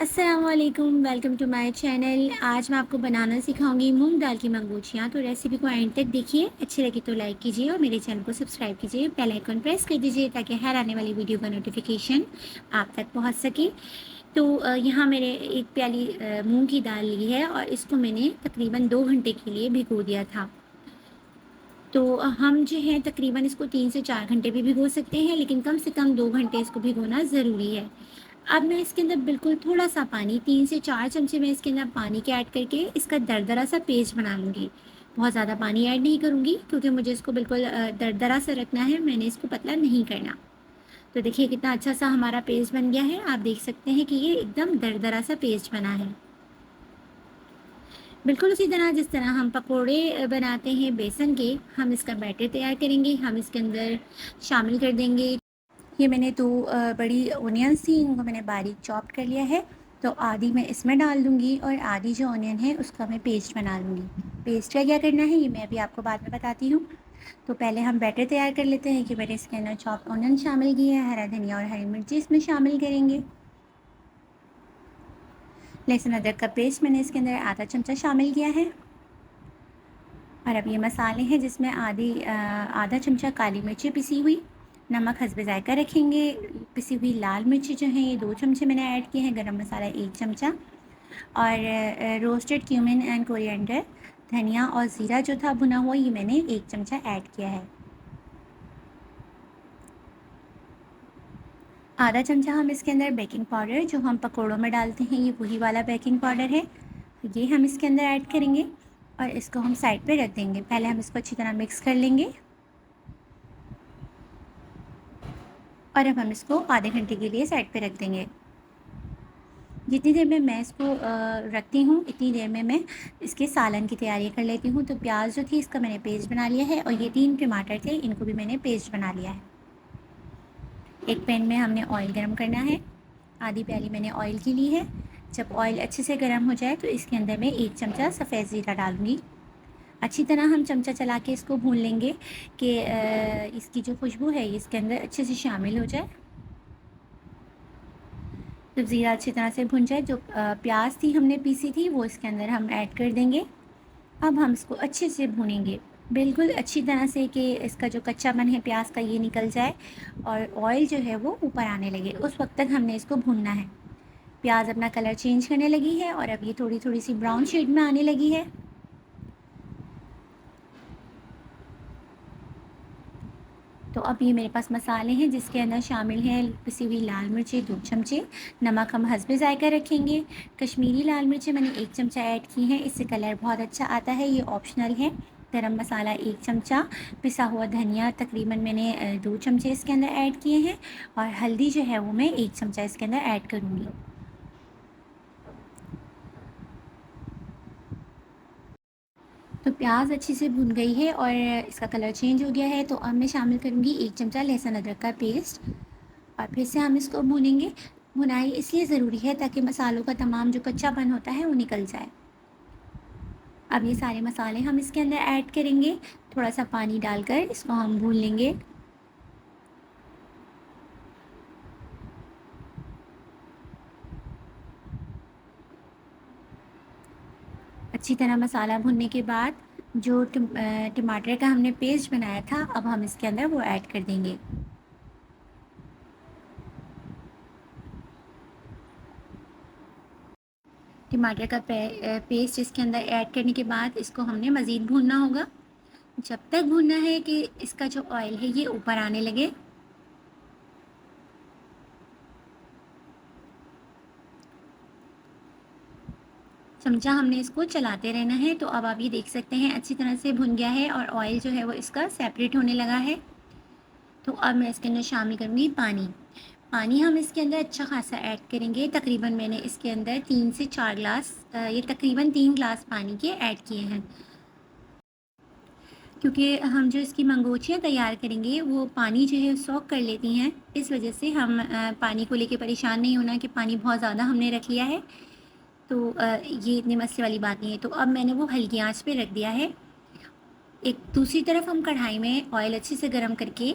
अस्सलाम वालेकुम, welcome to my channel. आज मैं आपको बनाना सिखाऊंगी मूंग दाल की मंगोचियाँ। तो रेसिपी को एंड तक देखिए, अच्छी लगी तो लाइक कीजिए और मेरे चैनल को सब्सक्राइब कीजिए, बेल आइकन प्रेस कर दीजिए ताकि हर आने वाली वीडियो का नोटिफिकेशन आप तक पहुंच सके। तो यहाँ मेरे एक प्याली मूंग की दाल ली है और इसको मैंने तकरीबन 2 घंटे के लिए भिगो दिया था। तो हम जो है तकरीबन इसको 3 से 4 घंटे भी भिगो सकते हैं, लेकिन कम से कम 2 घंटे इसको भिगोना ज़रूरी है। अब मैं इसके अंदर बिल्कुल थोड़ा सा पानी, 3 से 4 चमचे मैं इसके अंदर पानी के ऐड करके इसका दरदरा सा पेस्ट बना लूँगी। बहुत ज़्यादा पानी ऐड नहीं करूँगी क्योंकि मुझे इसको बिल्कुल दरदरा सा रखना है, मैंने इसको पतला नहीं करना। तो देखिए कितना अच्छा सा हमारा पेस्ट बन गया है। आप देख सकते हैं कि ये एकदम दरदरा सा पेस्ट बना है, बिल्कुल उसी तरह जिस तरह हम पकोड़े बनाते हैं बेसन के। हम इसका बैटर तैयार करेंगे। हम इसके अंदर शामिल कर देंगे, ये मैंने 2 बड़ी ओनियंस थी, इनको मैंने बारीक चॉप कर लिया है। तो आधी मैं इसमें डाल दूँगी और आधी जो ओनियन है उसका मैं पेस्ट बना लूँगी। पेस्ट का क्या करना है ये मैं अभी आपको बाद में बताती हूँ। तो पहले हम बैटर तैयार कर लेते हैं कि मैंने इसके अंदर चॉप ओनियन शामिल किए हैं, हरा धनिया और हरी मिर्ची इसमें शामिल करेंगे। लहसुन अदरक का पेस्ट मैंने इसके अंदर आधा चमचा शामिल किया है। और अब ये मसाले हैं जिसमें आधा चमचा काली मिर्ची पिसी हुई, नमक हस्बे ज़ायका रखेंगे, पिसी हुई लाल मिर्ची जो है ये 2 चमचे मैंने ऐड किए हैं, गरम मसाला 1 चमचा और रोस्टेड क्यूमिन एंड कोरिएंडर, धनिया और ज़ीरा जो था भुना हुआ ये मैंने 1 चमचा ऐड किया है। आधा चमचा हम इसके अंदर बेकिंग पाउडर जो हम पकोड़ों में डालते हैं, ये वही वाला बेकिंग पाउडर है, ये हम इसके अंदर ऐड करेंगे और इसको हम साइड पे रख देंगे। पहले हम इसको अच्छी तरह मिक्स कर लेंगे और अब हम इसको आधे घंटे के लिए साइड पे रख देंगे। जितनी देर में मैं इसको रखती हूँ इतनी देर में मैं इसके सालन की तैयारी कर लेती हूँ। तो प्याज जो थी इसका मैंने पेस्ट बना लिया है और ये 3 टमाटर थे, इनको भी मैंने पेस्ट बना लिया है। एक पैन में हमने ऑयल गरम करना है, आधी प्याली मैंने ऑयल की ली है। जब ऑयल अच्छे से गर्म हो जाए तो इसके अंदर मैं 1 चमचा सफ़ेद ज़ीरा डालूँगी। अच्छी तरह हम चमचा चला के इसको भून लेंगे कि इसकी जो खुशबू है इसके अंदर अच्छे से शामिल हो जाए। जब ज़ीरा अच्छी तरह से भुन जाए, जो प्याज थी हमने पीसी थी वो इसके अंदर हम ऐड कर देंगे। अब हम इसको अच्छे से भूनेंगे, बिल्कुल अच्छी तरह से कि इसका जो कच्चापन है प्याज का ये निकल जाए और ऑयल जो है वो ऊपर आने लगे, उस वक्त तक हमने इसको भूनना है। प्याज अपना कलर चेंज करने लगी है और अब ये थोड़ी थोड़ी सी ब्राउन शेड में आने लगी है। तो अब ये मेरे पास मसाले हैं जिसके अंदर शामिल हैं पिसी हुई लाल मिर्ची 2 चमचे, नमक हम हस्बे ज़ायका रखेंगे, कश्मीरी लाल मिर्ची मैंने 1 चमचा ऐड की हैं, इससे कलर बहुत अच्छा आता है, ये ऑप्शनल है। गरम मसाला 1 चमचा, पिसा हुआ धनिया तकरीबन मैंने 2 चमचे इसके अंदर ऐड किए हैं और हल्दी जो है वो मैं 1 चमचा इसके अंदर ऐड करूँगी। तो प्याज अच्छी से भुन गई है और इसका कलर चेंज हो गया है। तो अब मैं शामिल करूँगी 1 चमचा लहसुन अदरक का पेस्ट और फिर से हम इसको भूनेंगे। भुनाई इसलिए ज़रूरी है ताकि मसालों का तमाम जो कच्चापन होता है वो निकल जाए। अब ये सारे मसाले हम इसके अंदर ऐड करेंगे, थोड़ा सा पानी डालकर इसको हम भून लेंगे। अच्छी तरह मसाला भुनने के बाद जो टमाटर का हमने पेस्ट बनाया था अब हम इसके अंदर वो ऐड कर देंगे। टमाटर का पेस्ट इसके अंदर ऐड करने के बाद इसको हमने मज़ीद भूनना होगा, जब तक भूनना है कि इसका जो ऑयल है ये ऊपर आने लगे। चमचा हमने इसको चलाते रहना है। तो अब आप ये देख सकते हैं अच्छी तरह से भुन गया है और ऑयल जो है वो इसका सेपरेट होने लगा है। तो अब मैं इसके अंदर शामिल करूँगी पानी। पानी हम इसके अंदर अच्छा खासा ऐड करेंगे, तकरीबन मैंने इसके अंदर 3 से 4 ग्लास, ये तकरीबन 3 ग्लास पानी के ऐड किए हैं, क्योंकि हम जो इसकी मंगोचियाँ तैयार करेंगे वो पानी जो है सोख कर लेती हैं। इस वजह से हम पानी को लेके परेशान नहीं होना कि पानी बहुत ज़्यादा हमने रख लिया है। तो ये इतने मसले वाली बात नहीं है। तो अब मैंने वो हल्की आंच पे रख दिया है। एक दूसरी तरफ हम कढ़ाई में ऑयल अच्छे से गर्म करके